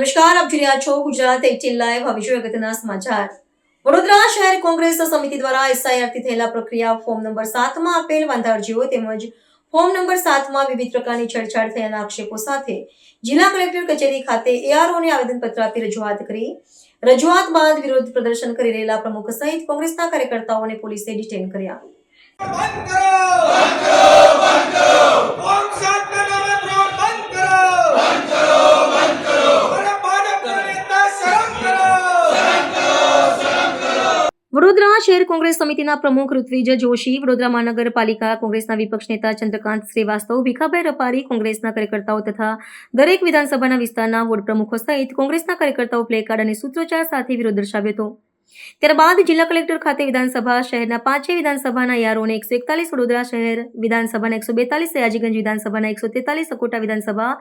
નમસ્કાર, આપ જોઈ રહ્યા છો ગુજરાત 18 લાઈવ। હવે જોઈએ અગત્યના સમાચાર। વડોદરા શહેર કોંગ્રેસ સમિતિ દ્વારા એસઆઈઆરથી થયેલા પ્રક્રિયા ફોર્મ નંબર 7 માં આપેલ વાંધા અરજીઓ તેમજ ફોર્મ નંબર 7 માં વિવિધ પ્રકારની છેડછાડ થયાના આક્ષેપો સાથે જિલ્લા કલેક્ટર કચેરી ખાતે એઆરઓને આવેદનપત્ર આપી રજૂઆત કરી। રજૂઆત બાદ વિરોધ પ્રદર્શન કરી રહેલા પ્રમુખ સહિત કોંગ્રેસના કાર્યકર્તાઓને પોલીસે ડિટેન કર્યા। વડોદરા શહેર કોંગ્રેસ સમિતિના પ્રમુખ ઋત્વિજ જોશી, વડોદરા મહાનગરપાલિકા કોંગ્રેસના વિપક્ષ નેતા ચંદ્રકાંત શ્રીવાસ્તવ, ભીખાભાઈ રપારી, કોંગ્રેસના કાર્યકર્તાઓ તથા દરેક વિધાનસભાના વિસ્તારના વોર્ડ પ્રમુખો સહિત કોંગ્રેસના કાર્યકર્તાઓ પ્લેકાર્ડ અને સૂત્રોચ્ચાર સાથે વિરોધ દર્શાવ્યો હતો। ત્યારબાદ જિલ્લા કલેક્ટર ખાતે વિધાનસભા શહેરના 5 વિધાનસભાના યારોને 141, વડોદરા શહેર વિધાનસભાના 142, સયાજીગંજ વિધાનસભાના 143, સકોટા વિધાનસભા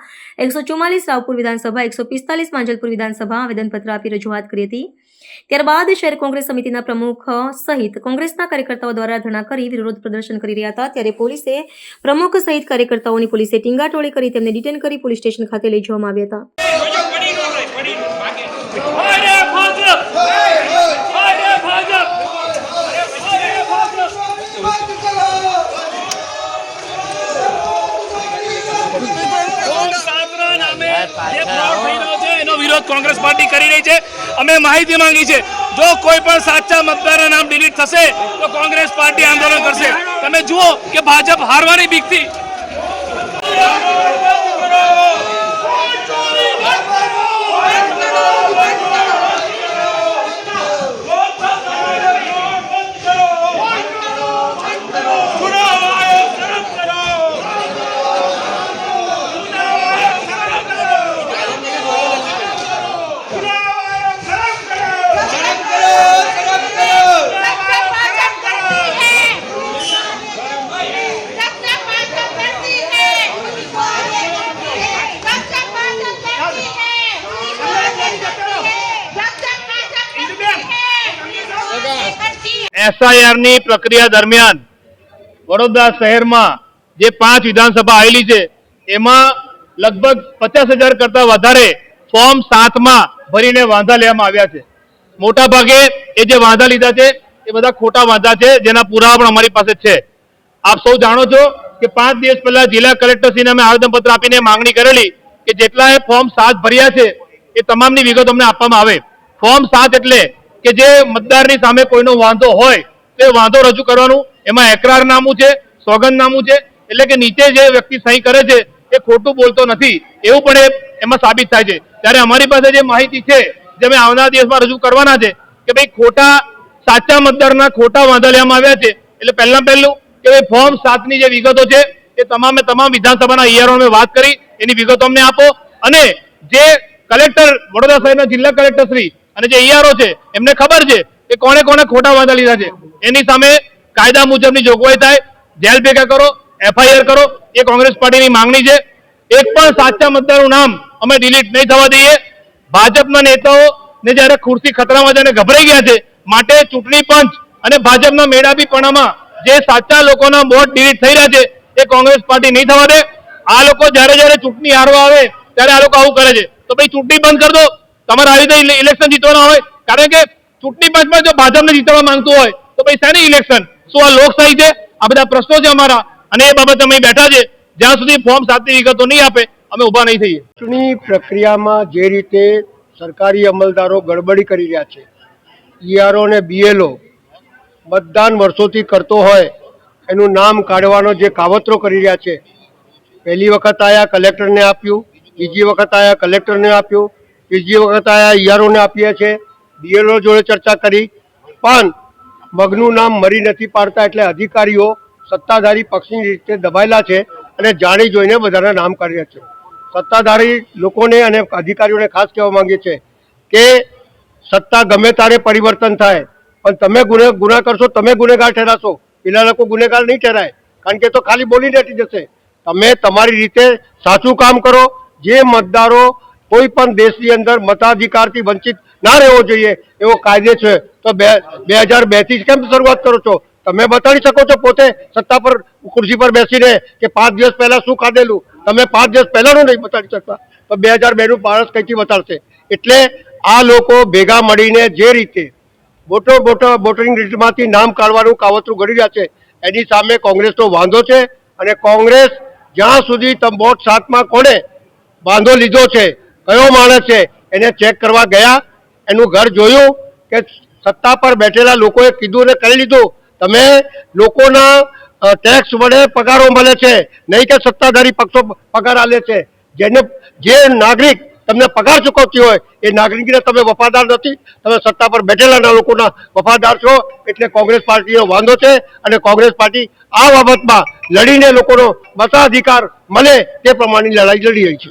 144, રાવપુર વિધાનસભા 145, માંજલપુર વિધાનસભા આવેદનપત્ર આપી રજૂઆત કરી હતી। ત્યારબાદ શહેર કોંગ્રેસ સમિતિના પ્રમુખ સહિત કોંગ્રેસના કાર્યકર્તાઓ દ્વારા ધરણા કરી વિરોધ પ્રદર્શન કરી રહ્યા હતા। ત્યારે પોલીસે પ્રમુખ સહિત કાર્યકર્તાઓની પોલીસે ટીંગાટોળી કરી તેમને ડિટેન કરી પોલીસ સ્ટેશન ખાતે લઈ જવામાં આવ્યા હતા। વિરોધ કોંગ્રેસ પાર્ટી કરી રહી છે। અમે માહિતી માંગી છે, જો કોઈ પણ સાચા મતદારના નામ ડિલીટ થશે તો કોંગ્રેસ પાર્ટી આંદોલન કરશે। તમે જુઓ કે ભાજપ હારવાની બીકથી एसआईआर ની પ્રક્રિયા દરમિયાન વડોદરા શહેરમાં જે 5 વિધાનસભા આવેલી છે એમાં લગભગ 50,000 કરતા વધારે ફોર્મ 7 માં ભરીને વાંધા લેવામાં આવ્યા છે। મોટા ભાગે એ જે વાંધા લીધા છે એ બધા ખોટા વાંધા છે, જેના પુરાવા પણ અમારી પાસે છે। આપ સૌ જાણો છો કે 5 દિવસ પહેલા જિલ્લા કલેક્ટરશ્રીને અમે આવેદનપત્ર આપીને માંગણી કરેલી કે જેટલાએ ફોર્મ 7 ભર્યા છે એ તમામની વિગત અમને આપવામાં આવે। ફોર્મ 7 એટલે કે જે મતદારની સામે કોઈનો વાંધો હોય તો વાંધો રજૂ કરવાનું, એમાં એકરારનામું છે, સોગંદનામું છે, એટલે કે નીચે જે વ્યક્તિ સહી કરે છે એ ખોટું બોલતો નથી એવું પણ એમાં સાબિત થાય છે। ત્યારે અમારી પાસે જે માહિતી છે જે અમે આવનારા દિવસમાં રજૂ કરવાના છે કે ભાઈ ખોટા સાચા મતદારના ખોટા વાંધા લેવામાં આવ્યા છે। એટલે પહેલું કે ભાઈ ફોર્મ 7 ની જે વિગતો છે એ તમામ વિધાનસભાના ઈઆરઓ અમે વાત કરી એની વિગતો અમને આપો, અને જે કલેક્ટર વડોદરા શહેરના જિલ્લા કલેક્ટર શ્રી અને જે ઈઆરઓ છે એમને ખબર છે કે કોણે કોણે ખોટા વાંધા લીધા છે, એની સામે કાયદા મુજબની જોગવાઈ થાય, જેલ ભેગા કરો, એફઆઈઆર કરો, એ કોંગ્રેસ પાર્ટીની માંગણી છે। એક પણ સાચા મતદારનું નામ અમે ડિલીટ નહીં થવા દઈએ। ભાજપના નેતાઓને જ્યારે ખુરશી ખતરામાં જઈને ગભરાઈ ગયા છે, માટે ચૂંટણી પંચ અને ભાજપના મેળાવીપણામાં જે સાચા લોકોના વોટ ડિલીટ થઈ રહ્યા છે એ કોંગ્રેસ પાર્ટી નહીં થવા દે। આ લોકો જ્યારે ચૂંટણી હારવા આવે ત્યારે આ લોકો આવું કરે છે, તો ભાઈ ચૂંટણી બંધ કરી દો। તમારે આવી રીતે ઇલેક્શન જીતવાના હોય, કારણ કે ચૂંટણી પંચમાં જો ભાજપને જીતવા માંગતું હોય તો ભાઈ શેની ઇલેક્શન? શું આ લોકશાહી છે? આ બધા પ્રશ્નો છે અમારા, અને એ બાબતે અમે બેઠા છે। જ્યાં સુધી ફોર્મ 7 ની વિગતો નહીં આપે અમે ઉભા નહીં થઈએ। ચૂંટણી પ્રક્રિયામાં જે રીતે સરકારી અમલદારો ગડબડી કરી રહ્યા છે, ઈઆરઓ અને બીએલઓ મતદાન વર્ષોથી કરતો હોય એનું નામ કાઢવાનો જે કાવતરો કરી રહ્યા છે, પહેલી વખત આયા કલેક્ટરને આપ્યું, બીજી વખત આયા કલેક્ટરને આપ્યું, ત્રીજી વખત આયા ઈઆરઓને આપીએ છે, બીએલઓ જોડે ચર્ચા કરી, પણ મગનું નામ મરી નથી પાડતા। એટલે અધિકારીઓ સત્તાધારી પક્ષની રીતે દબાયેલા છે અને જાણી જોઈને બધાના નામ કાઢ્યા છે। સત્તાધારી લોકોને અને અધિકારીઓને ખાસ કહેવા માંગીએ છે કે સત્તા ગમે ત્યારે પરિવર્તન થાય, પણ તમે ગુના કરશો, તમે ગુનેગાર ઠેરાશો, પેલા લોકો ગુનેગાર નહીં ઠેરાય, કારણ કે તો ખાલી બોલીને હટી જશે। તમે તમારી રીતે સાચું કામ કરો। જે મતદારો કોઈ પણ દેશની અંદર મતાધિકારથી વંચિત ના રહેવો જોઈએ એવો કાયદે છે, તો 2002 થી કેમ શરૂઆત કરો છો? તમે બતાવી શકો છો પોતે સત્તા પર ખુરશી પર બેસીને કે 5 દિવસ પહેલા શું ખાધેલું? તમે 5 દિવસ પહેલાનું નહીં બતાવી શકતા, તો 2002 નું પારસ કઈથી બતાડશે? એટલે આ લોકો ભેગા મળીને જે રીતે વોટિંગ લિસ્ટમાંથી નામ કાઢવાનું કાવતરું ઘડી રહ્યા છે એની સામે કોંગ્રેસનો વાંધો છે. અને કોંગ્રેસ જ્યાં સુધી વોટ 7માં કોને વાંધો લીધો છે, કયો માણસ છે, એને ચેક કરવા ગયા, એનું ઘર જોયું કે સત્તા પર બેઠેલા લોકોએ કીધું ને કરી લીધું. તમે લોકોના ટેક્સ વડે પગારો મળે છે, નહીં કે સત્તાધારી પક્ષો પગાર આલે છે. જે નાગરિક તમને પગાર ચૂકવતી હોય એ નાગરિકને તમે વફાદાર નથી, તમે સત્તા પર બેઠેલા લોકોના વફાદાર છો. એટલે કોંગ્રેસ પાર્ટીનો વાંધો છે અને કોંગ્રેસ પાર્ટી આ બાબતમાં લડીને લોકોનો મતાધિકાર મળે તે પ્રમાણેની લડાઈ લડી રહી છે.